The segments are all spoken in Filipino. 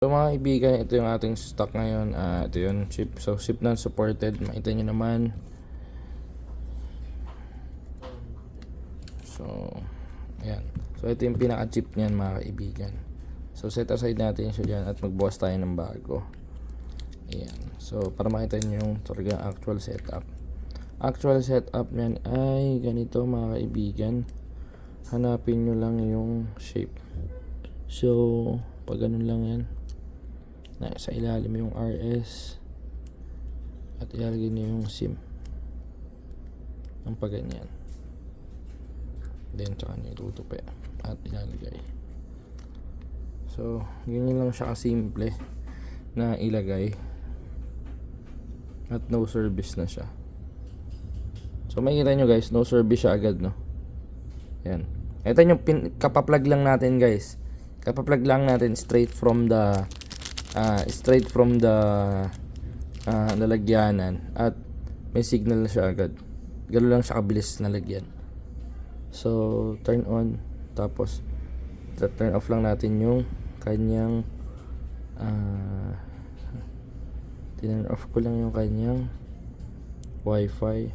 So mga kaibigan, ito yung ating stock ngayon. Ito yung chip. So chip na supported. Makita nyo naman. So ayan. So ito yung pinaka chip niyan mga kaibigan. So set aside natin siya dyan at magbukas tayo ng bago. Ayan. So para makita nyo yung talaga actual setup. Actual setup niyan ay ganito mga kaibigan. Hanapin nyo lang yung shape. So pag ganun lang yan, sa ilalim yung RS at ilalagay niyo yung SIM ang paganyan, then tsaka niyo itutupi at ilalagay. So ganyan lang siya kasimple na ilagay at no service na siya. So makikita nyo guys, no service siya agad, no? Yan, ito yung kapaplug lang natin guys, kapaplug lang natin straight from the lalagyanan at may signal na siya agad. Gano'n lang siya kabilis na lagyan. So turn on, tapos turn off lang natin yung kanyang turn off ko lang yung kanyang wifi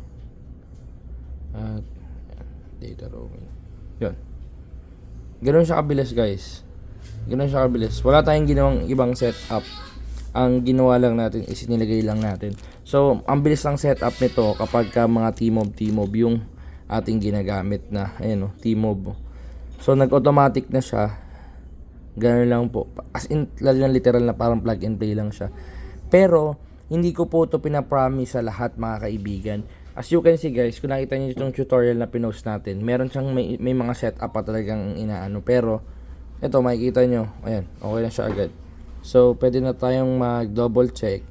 at data roaming. Yun, gano'n siya kabilis guys. Ganun siya kabilis. Wala tayong ginawang ibang setup. Ang ginawa lang natin is nilagay lang natin. So, ang bilis lang setup nito kapag ka mga T-Mob yung ating ginagamit na. Ayan o, T-Mob. So, nag-automatic na siya. Ganun lang po. As in, literal na parang plug and play lang siya. Pero, hindi ko po ito pinapromise sa lahat mga kaibigan. As you can see guys, kung nakita niyo itong tutorial na pinost natin, meron siyang may mga setup pa talagang inaano. Pero, ito makikita nyo, ayan, okay na siya agad. So pwede na tayong mag double check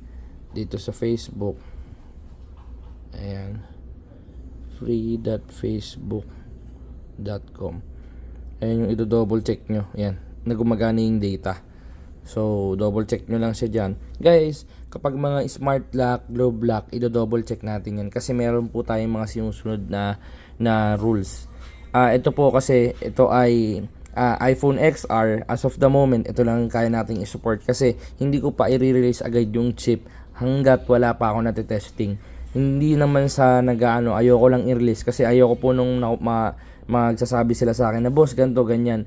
dito sa Facebook. Ayan, free.facebook.com. ayan yung double check nyo. Ayan, nagumagana yung data. So double check nyo lang siya dyan guys. Kapag mga smart lock, globe lock, double check natin yan kasi meron po tayong mga sinusunod na rules. Ito po kasi, ito ay iPhone XR. As of the moment, ito lang kaya nating i-support kasi hindi ko pa i-release agad yung chip hanggat wala pa ako natitesting. Hindi naman sa nagaano, ayoko lang i-release kasi ayoko po nung magsasabi sila sa akin na boss ganto ganyan.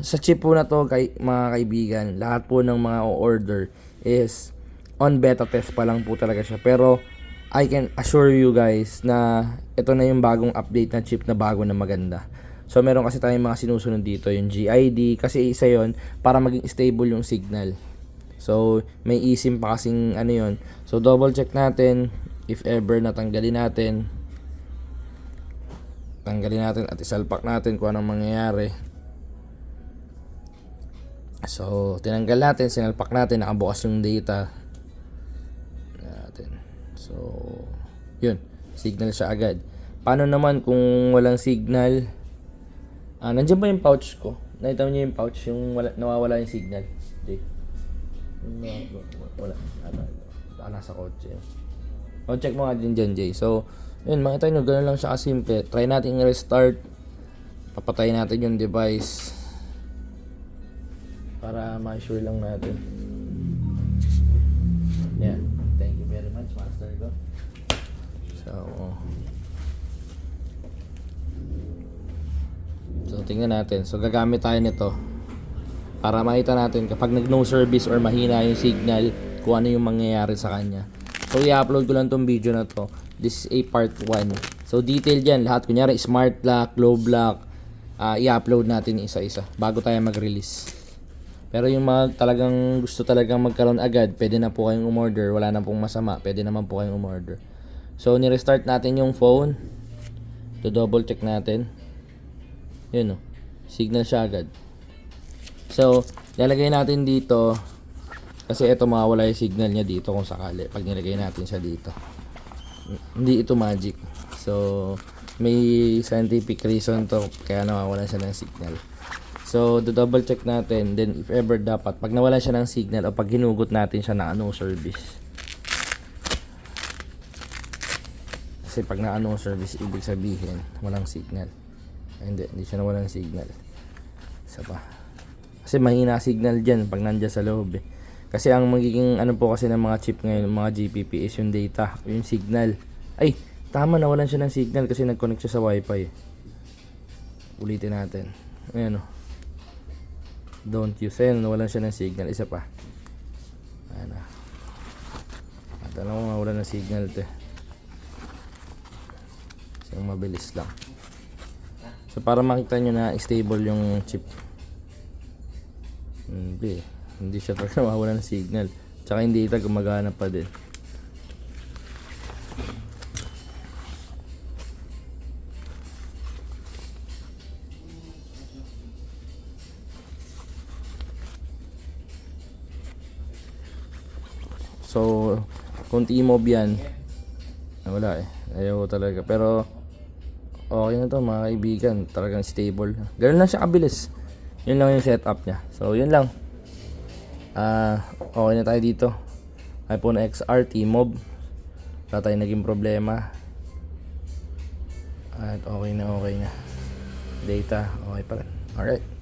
Sa chip po na to mga kaibigan, lahat po ng mga order is on beta test pa lang po talaga siya. Pero I can assure you guys na ito na yung bagong update na chip na bago na maganda. So meron kasi tayong mga sinusunod dito, yung GID kasi isa yon para maging stable yung signal. So may eSIM pa kasing ano yon. So double check natin if ever natanggalin natin. Tanggalin natin at isalpak natin kung anong mangyayari. So tinanggal natin, sinalpak natin, nakabukas yung data natin. So yun, signal siya agad. Paano naman kung walang signal? Nandiyan ba yung pouch ko? Nakita mo niyo yung pouch, yung nawawala yung signal? Jay? Wala. Nasa kotse. O, check mo nga din dyan, Jay. So, yun, makita nyo, gano'n lang siya kasimple. Try natin i-restart. Papatayin natin yung device. Para ma-sure lang natin. Yan. Thank you very much, master ko. So tingnan natin. So gagamit tayo nito para makita natin kapag nag-no service or mahina yung signal, kung ano yung mangyayari sa kanya. So i-upload ko lang tong video na to. This is a part 1. So detail yan lahat. Kunyari smart lock, globe lock, i-upload natin isa-isa bago tayo mag-release. Pero yung mga talagang gusto talagang magkaroon agad, pwede na po kayong umorder. Wala na pong masama. Pwede naman po kayong umorder. So ni-restart natin yung phone. Double check natin. Yun o, signal siya agad. So lalagay natin dito kasi ito mawawala yung signal niya dito kung sakali pag nilagay natin siya dito. Hindi ito magic. So may scientific reason to kaya nawawalan siya ng signal. So double check natin, then if ever dapat pag nawalan siya ng signal o pag hinugot natin siya na no service. Kasi pag na no service ibig sabihin walang signal. Hindi siya nawalan ng signal. Isa pa. Kasi mahina signal dyan pag nandiyan sa loob eh. Kasi ang magiging ano po kasi ng mga chip ngayon, mga GPP is yung data, yung signal. Ay, tama, nawalan siya ng signal kasi nag-connect siya sa wifi. Ulitin natin. Ayan o. Don't use. Ayan, nawalan siya ng signal. Isa pa. Ayan na. At alam ko nawalan ng signal to eh. Kasi mabilis lang. So para makita nyo na stable yung chip. Hindi siya talaga mawawala ng signal. Tsaka yung data gumagana pa din. So kung T-Mobile yan, wala eh. Ayaw talaga. Pero okay na to mga kaibigan. Talagang stable. Ganun lang siya kabilis. Yun lang yung setup niya. So yun lang. Okay na tayo dito. iPhone XR T-Mobile. Wala tayong naging problema. At okay na. Data okay pa rin. Alright.